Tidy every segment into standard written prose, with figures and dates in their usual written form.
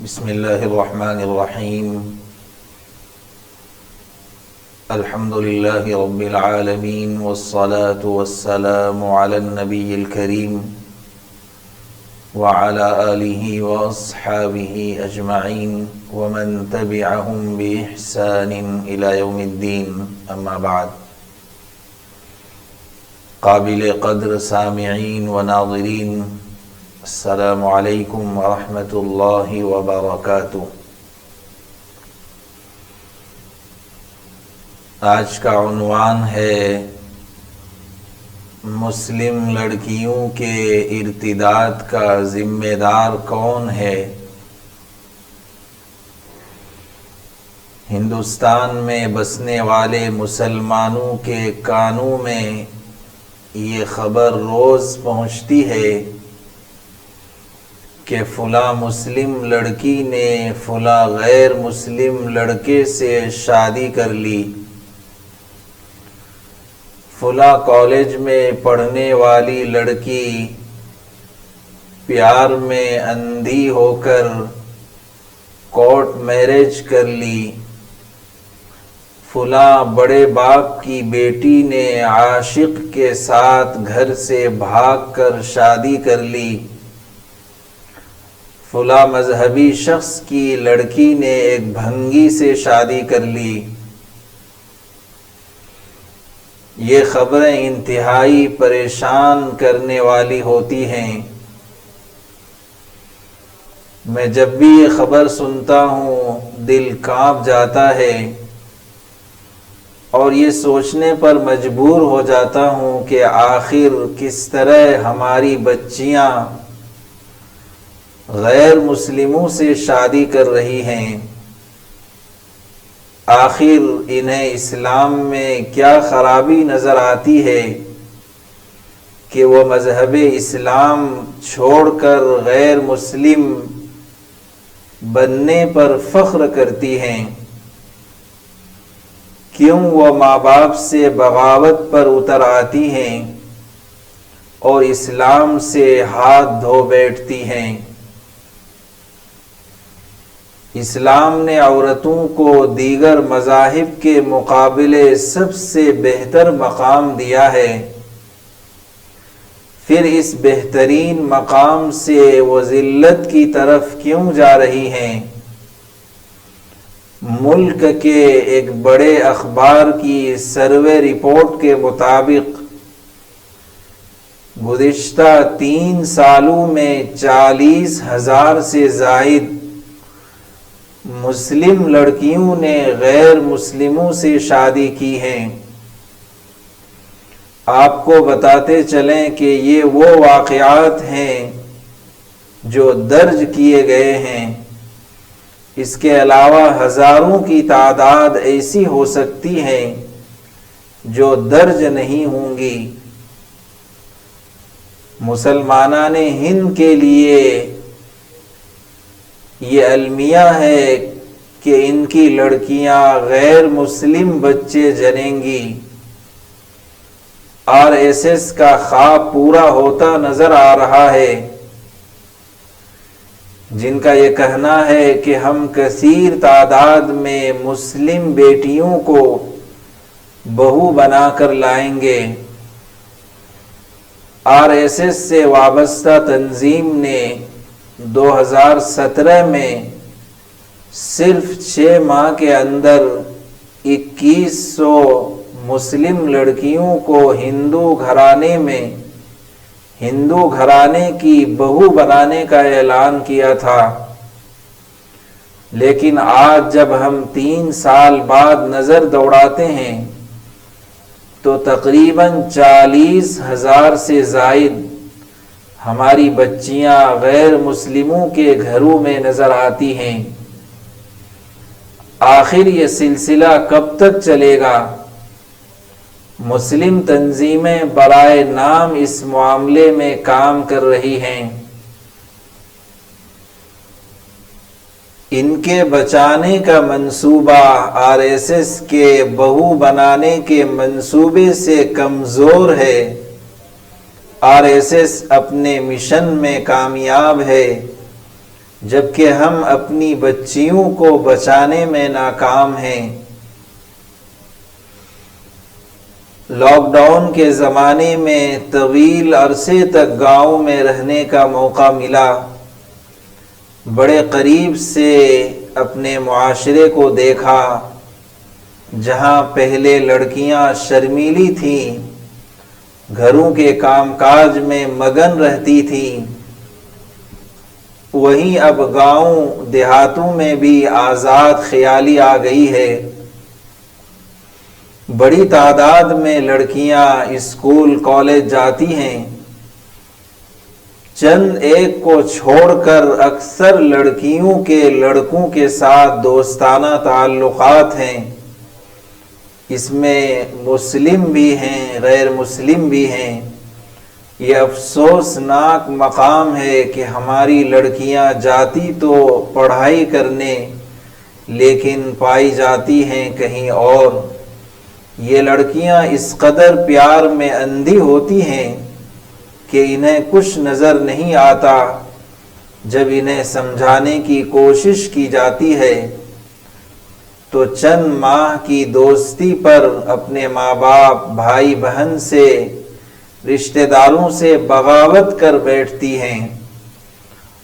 بسم اللہ الرحمن الرحیم الحمد للہ رب العالمین والصلاة والسلام علی النبی الکریم وعلى آلہ واصحابہ اجمعین ومن تبعہم بإحسان الی یوم الدین اما بعد۔ قابل قدر سامعین و ناظرین، السلام علیکم ورحمۃ اللہ وبرکاتہ۔ آج کا عنوان ہے مسلم لڑکیوں کے ارتداد کا ذمہ دار کون ہے؟ ہندوستان میں بسنے والے مسلمانوں کے کانوں میں یہ خبر روز پہنچتی ہے کہ فلاں مسلم لڑکی نے فلاں غیر مسلم لڑکے سے شادی کر لی، فلاں کالج میں پڑھنے والی لڑکی پیار میں اندھی ہو کر کورٹ میرج کر لی، فلاں بڑے باپ کی بیٹی نے عاشق کے ساتھ گھر سے بھاگ کر شادی کر لی، فلاں مذہبی شخص کی لڑکی نے ایک بھنگی سے شادی کر لی۔ یہ خبریں انتہائی پریشان کرنے والی ہوتی ہیں۔ میں جب بھی یہ خبر سنتا ہوں دل کانپ جاتا ہے اور یہ سوچنے پر مجبور ہو جاتا ہوں کہ آخر کس طرح ہماری بچیاں غیر مسلموں سے شادی کر رہی ہیں۔ آخر انہیں اسلام میں کیا خرابی نظر آتی ہے کہ وہ مذہب اسلام چھوڑ کر غیر مسلم بننے پر فخر کرتی ہیں؟ کیوں وہ ماں باپ سے بغاوت پر اتر آتی ہیں اور اسلام سے ہاتھ دھو بیٹھتی ہیں؟ اسلام نے عورتوں کو دیگر مذاہب کے مقابلے سب سے بہتر مقام دیا ہے، پھر اس بہترین مقام سے وہ ذلت کی طرف کیوں جا رہی ہیں؟ ملک کے ایک بڑے اخبار کی سروے رپورٹ کے مطابق گزشتہ 3 سالوں میں 40,000 سے زائد مسلم لڑکیوں نے غیر مسلموں سے شادی کی ہے۔ آپ کو بتاتے چلیں کہ یہ وہ واقعات ہیں جو درج کیے گئے ہیں۔ اس کے علاوہ ہزاروں کی تعداد ایسی ہو سکتی ہے جو درج نہیں ہوں گی۔ مسلمانان ہند کے لیے یہ المیہ ہے کہ ان کی لڑکیاں غیر مسلم بچے جنیں گی۔ RSS کا خواب پورا ہوتا نظر آ رہا ہے، جن کا یہ کہنا ہے کہ ہم کثیر تعداد میں مسلم بیٹیوں کو بہو بنا کر لائیں گے۔ RSS سے وابستہ تنظیم نے 2017 میں صرف 6 ماہ کے اندر 2100 مسلم لڑکیوں کو ہندو گھرانے کی بہو بنانے کا اعلان کیا تھا، لیکن آج جب ہم 3 سال بعد نظر دوڑاتے ہیں تو تقریباً 40,000 سے زائد ہماری بچیاں غیر مسلموں کے گھروں میں نظر آتی ہیں۔ آخر یہ سلسلہ کب تک چلے گا؟ مسلم تنظیمیں برائے نام اس معاملے میں کام کر رہی ہیں۔ ان کے بچانے کا منصوبہ RSS کے بہو بنانے کے منصوبے سے کمزور ہے۔ RSS اپنے مشن میں کامیاب ہے، جبکہ ہم اپنی بچیوں کو بچانے میں ناکام ہیں۔ لاک ڈاؤن کے زمانے میں طویل عرصے تک گاؤں میں رہنے کا موقع ملا، بڑے قریب سے اپنے معاشرے کو دیکھا، جہاں پہلے لڑکیاں شرمیلی تھیں، گھروں کے کام کاج میں مگن رہتی تھیں، وہیں اب گاؤں دیہاتوں میں بھی آزاد خیالی آ گئی ہے۔ بڑی تعداد میں لڑکیاں اسکول کالج جاتی ہیں، چند ایک کو چھوڑ کر اکثر لڑکیوں کے لڑکوں کے ساتھ دوستانہ تعلقات ہیں۔ اس میں مسلم بھی ہیں، غیر مسلم بھی ہیں۔ یہ افسوسناک مقام ہے کہ ہماری لڑکیاں جاتی تو پڑھائی کرنے، لیکن پائی جاتی ہیں کہیں اور۔ یہ لڑکیاں اس قدر پیار میں اندھی ہوتی ہیں کہ انہیں کچھ نظر نہیں آتا، جب انہیں سمجھانے کی کوشش کی جاتی ہے تو چند ماہ کی دوستی پر اپنے ماں باپ، بھائی بہن سے، رشتہ داروں سے بغاوت کر بیٹھتی ہیں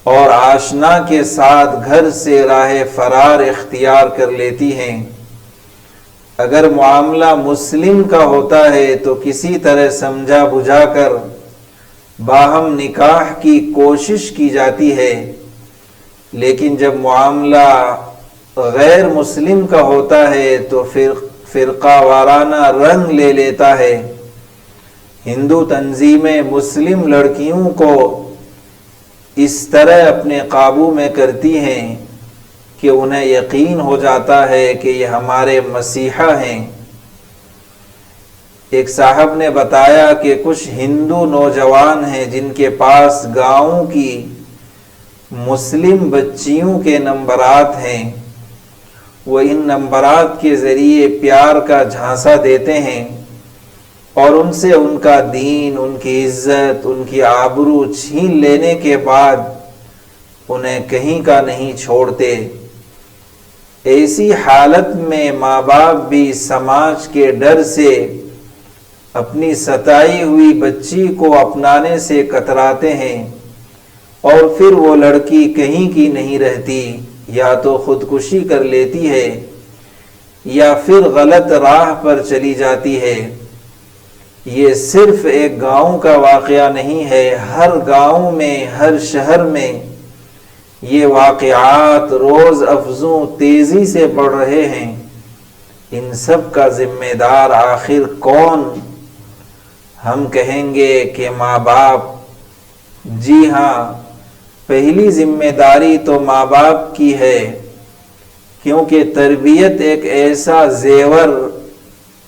اور آشنا کے ساتھ گھر سے راہ فرار اختیار کر لیتی ہیں۔ اگر معاملہ مسلم کا ہوتا ہے تو کسی طرح سمجھا بجھا کر باہم نکاح کی کوشش کی جاتی ہے، لیکن جب معاملہ غیر مسلم کا ہوتا ہے تو فرقہ وارانہ رنگ لے لیتا ہے۔ ہندو تنظیمیں مسلم لڑکیوں کو اس طرح اپنے قابو میں کرتی ہیں کہ انہیں یقین ہو جاتا ہے کہ یہ ہمارے مسیحا ہیں۔ ایک صاحب نے بتایا کہ کچھ ہندو نوجوان ہیں جن کے پاس گاؤں کی مسلم بچیوں کے نمبرات ہیں، وہ ان نمبرات کے ذریعے پیار کا جھانسا دیتے ہیں اور ان سے ان کا دین، ان کی عزت، ان کی آبرو چھین لینے کے بعد انہیں کہیں کا نہیں چھوڑتے۔ ایسی حالت میں ماں باپ بھی سماج کے ڈر سے اپنی ستائی ہوئی بچی کو اپنانے سے کتراتے ہیں، اور پھر وہ لڑکی کہیں کی نہیں رہتی، یا تو خودکشی کر لیتی ہے یا پھر غلط راہ پر چلی جاتی ہے۔ یہ صرف ایک گاؤں کا واقعہ نہیں ہے، ہر گاؤں میں، ہر شہر میں یہ واقعات روز افزوں تیزی سے بڑھ رہے ہیں۔ ان سب کا ذمہ دار آخر کون؟ ہم کہیں گے کہ ماں باپ۔ جی ہاں، پہلی ذمہ داری تو ماں باپ کی ہے، کیونکہ تربیت ایک ایسا زیور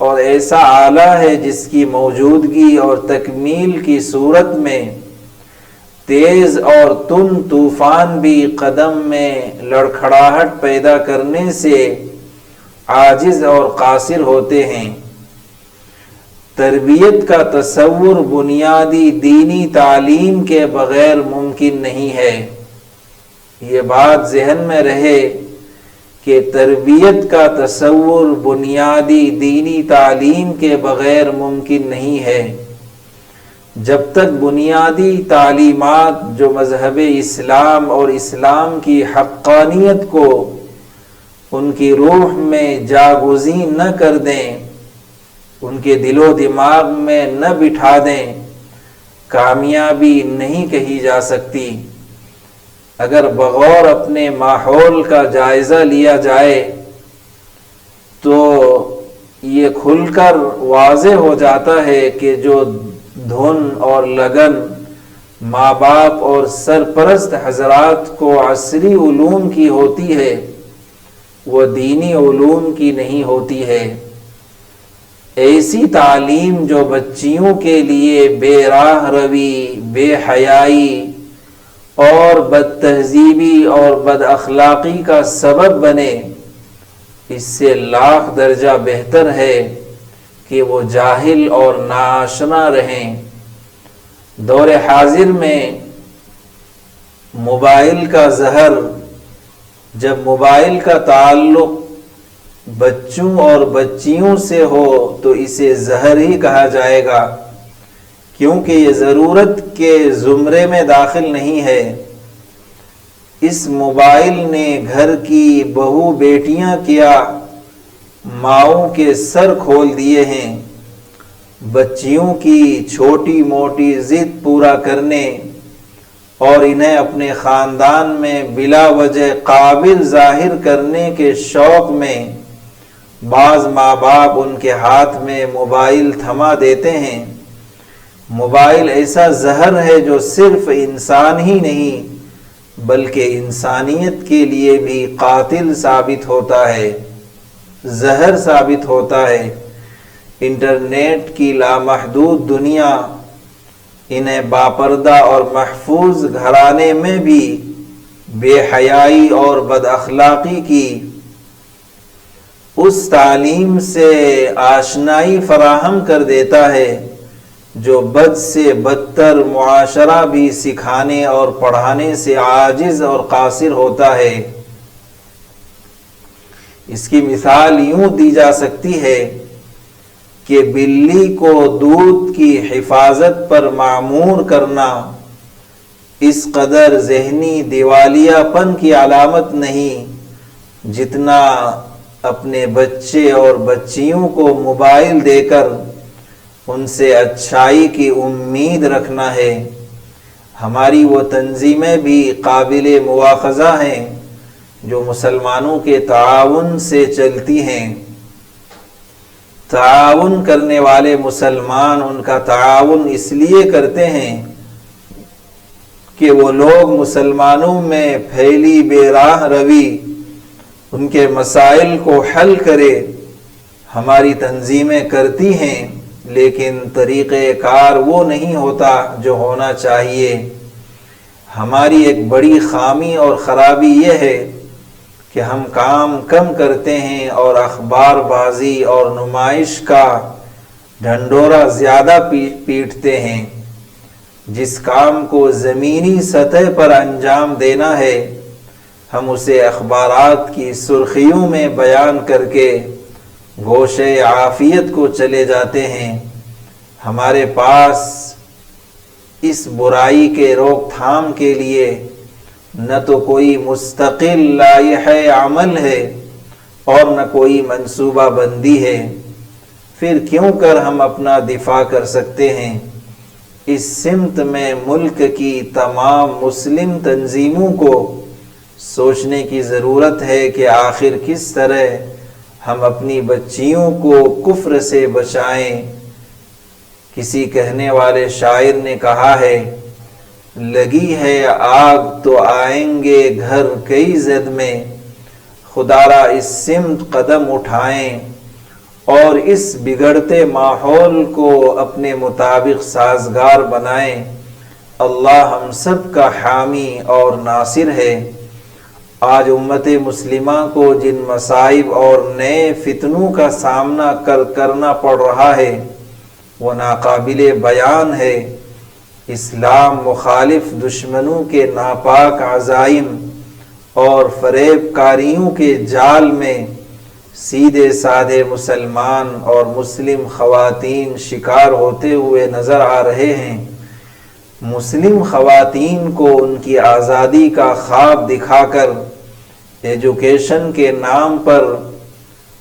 اور ایسا آلہ ہے جس کی موجودگی اور تکمیل کی صورت میں تیز اور تند طوفان بھی قدم میں لڑکھڑاہٹ پیدا کرنے سے عاجز اور قاصر ہوتے ہیں۔ تربیت کا تصور بنیادی دینی تعلیم کے بغیر ممکن نہیں ہے۔ یہ بات ذہن میں رہے کہ تربیت کا تصور بنیادی دینی تعلیم کے بغیر ممکن نہیں ہے۔ جب تک بنیادی تعلیمات جو مذہب اسلام اور اسلام کی حقانیت کو ان کی روح میں جاگزین نہ کر دیں، ان کے دل و دماغ میں نہ بٹھا دیں، کامیابی نہیں کہی جا سکتی۔ اگر بغور اپنے ماحول کا جائزہ لیا جائے تو یہ کھل کر واضح ہو جاتا ہے کہ جو دھن اور لگن ماں باپ اور سرپرست حضرات کو عصری علوم کی ہوتی ہے، وہ دینی علوم کی نہیں ہوتی ہے۔ ایسی تعلیم جو بچیوں کے لیے بے راہ روی، بے حیائی اور بد تہذیبی اور بد اخلاقی کا سبب بنے، اس سے لاکھ درجہ بہتر ہے کہ وہ جاہل اور ناآشنا رہیں۔ دور حاضر میں موبائل کا زہر، جب موبائل کا تعلق بچوں اور بچیوں سے ہو تو اسے زہر ہی کہا جائے گا، کیونکہ یہ ضرورت کے زمرے میں داخل نہیں ہے۔ اس موبائل نے گھر کی بہو بیٹیاں کیا ماؤں کے سر کھول دیے ہیں۔ بچیوں کی چھوٹی موٹی ضد پورا کرنے اور انہیں اپنے خاندان میں بلا وجہ قابل ظاہر کرنے کے شوق میں بعض ماں باپ ان کے ہاتھ میں موبائل تھما دیتے ہیں۔ موبائل ایسا زہر ہے جو صرف انسان ہی نہیں بلکہ انسانیت کے لیے بھی قاتل ثابت ہوتا ہے، زہر ثابت ہوتا ہے۔ انٹرنیٹ کی لامحدود دنیا انہیں باپردہ اور محفوظ گھرانے میں بھی بے حیائی اور بد اخلاقی کی اس تعلیم سے آشنائی فراہم کر دیتا ہے جو بد سے بدتر معاشرہ بھی سکھانے اور پڑھانے سے عاجز اور قاصر ہوتا ہے۔ اس کی مثال یوں دی جا سکتی ہے کہ بلی کو دودھ کی حفاظت پر معمور کرنا اس قدر ذہنی دیوالیہ پن کی علامت نہیں جتنا اپنے بچے اور بچیوں کو موبائل دے کر ان سے اچھائی کی امید رکھنا ہے۔ ہماری وہ تنظیمیں بھی قابل مواخذہ ہیں جو مسلمانوں کے تعاون سے چلتی ہیں۔ تعاون کرنے والے مسلمان ان کا تعاون اس لیے کرتے ہیں کہ وہ لوگ مسلمانوں میں پھیلی بے راہ روی ان کے مسائل کو حل کرے۔ ہماری تنظیمیں کرتی ہیں لیکن طریقہ کار وہ نہیں ہوتا جو ہونا چاہیے۔ ہماری ایک بڑی خامی اور خرابی یہ ہے کہ ہم کام کم کرتے ہیں اور اخبار بازی اور نمائش کا ڈھنڈورا زیادہ پیٹتے ہیں۔ جس کام کو زمینی سطح پر انجام دینا ہے ہم اسے اخبارات کی سرخیوں میں بیان کر کے گوشے عافیت کو چلے جاتے ہیں۔ ہمارے پاس اس برائی کے روک تھام کے لیے نہ تو کوئی مستقل لائحہ عمل ہے اور نہ کوئی منصوبہ بندی ہے۔ پھر کیوں کر ہم اپنا دفاع کر سکتے ہیں؟ اس سمت میں ملک کی تمام مسلم تنظیموں کو سوچنے کی ضرورت ہے کہ آخر کس طرح ہم اپنی بچیوں کو کفر سے بچائیں۔ کسی کہنے والے شاعر نے کہا ہے، لگی ہے آگ تو آئیں گے گھر کئی زد میں، خدارا اس سمت قدم اٹھائیں اور اس بگڑتے ماحول کو اپنے مطابق سازگار بنائیں۔ اللہ ہم سب کا حامی اور ناصر ہے۔ آج امت مسلمہ کو جن مصائب اور نئے فتنوں کا سامنا کرنا پڑ رہا ہے وہ ناقابل بیان ہے۔ اسلام مخالف دشمنوں کے ناپاک عزائم اور فریب کاریوں کے جال میں سیدھے سادھے مسلمان اور مسلم خواتین شکار ہوتے ہوئے نظر آ رہے ہیں۔ مسلم خواتین کو ان کی آزادی کا خواب دکھا کر ایجوکیشن کے نام پر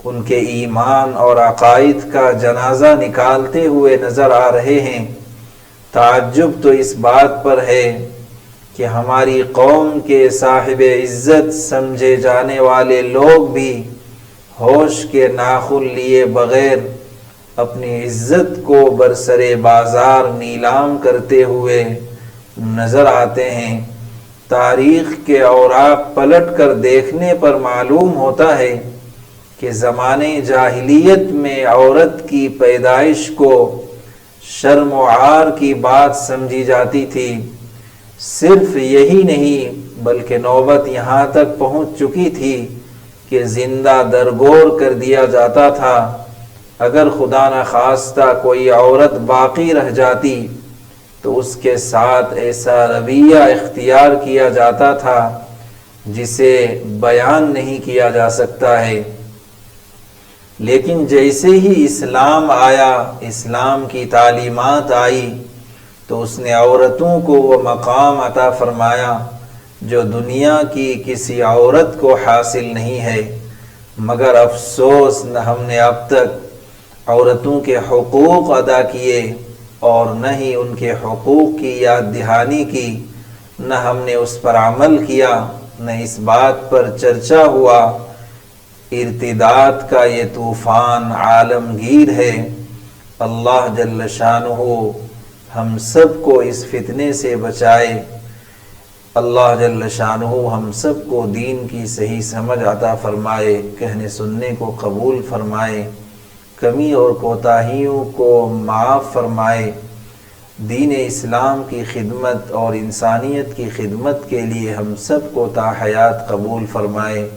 ان کے ایمان اور عقائد کا جنازہ نکالتے ہوئے نظر آ رہے ہیں۔ تعجب تو اس بات پر ہے کہ ہماری قوم کے صاحب عزت سمجھے جانے والے لوگ بھی ہوش کے ناخن لیے بغیر اپنی عزت کو برسرے بازار نیلام کرتے ہوئے نظر آتے ہیں۔ تاریخ کے اوراق پلٹ کر دیکھنے پر معلوم ہوتا ہے کہ زمانے جاہلیت میں عورت کی پیدائش کو شرم و عار کی بات سمجھی جاتی تھی۔ صرف یہی نہیں بلکہ نوبت یہاں تک پہنچ چکی تھی کہ زندہ درگور کر دیا جاتا تھا۔ اگر خدا نخواستہ کوئی عورت باقی رہ جاتی تو اس کے ساتھ ایسا رویہ اختیار کیا جاتا تھا جسے بیان نہیں کیا جا سکتا ہے۔ لیکن جیسے ہی اسلام آیا، اسلام کی تعلیمات آئی، تو اس نے عورتوں کو وہ مقام عطا فرمایا جو دنیا کی کسی عورت کو حاصل نہیں ہے۔ مگر افسوس، نہ ہم نے اب تک عورتوں کے حقوق ادا کیے اور نہ ہی ان کے حقوق کی یاد دہانی کی، نہ ہم نے اس پر عمل کیا، نہ اس بات پر چرچا ہوا۔ ارتداد کا یہ طوفان عالمگیر ہے۔ اللہ جل شانہ ہم سب کو اس فتنے سے بچائے۔ اللہ جل شانہ ہم سب کو دین کی صحیح سمجھ عطا فرمائے، کہنے سننے کو قبول فرمائے، کمی اور کوتاہیوں کو معاف فرمائے، دین اسلام کی خدمت اور انسانیت کی خدمت کے لیے ہم سب کو تا حیات قبول فرمائے۔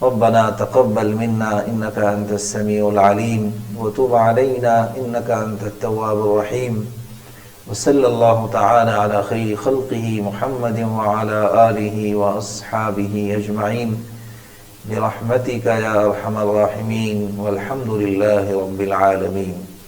ربنا تقبل منا انك انت السميع العليم وتب علينا انك انت التواب الرحيم وصلى الله تعالى على خير خلقه محمد وعلى آله وأصحابه أجمعين برحمتك يا أرحم الراحمين والحمد لله رب العالمين۔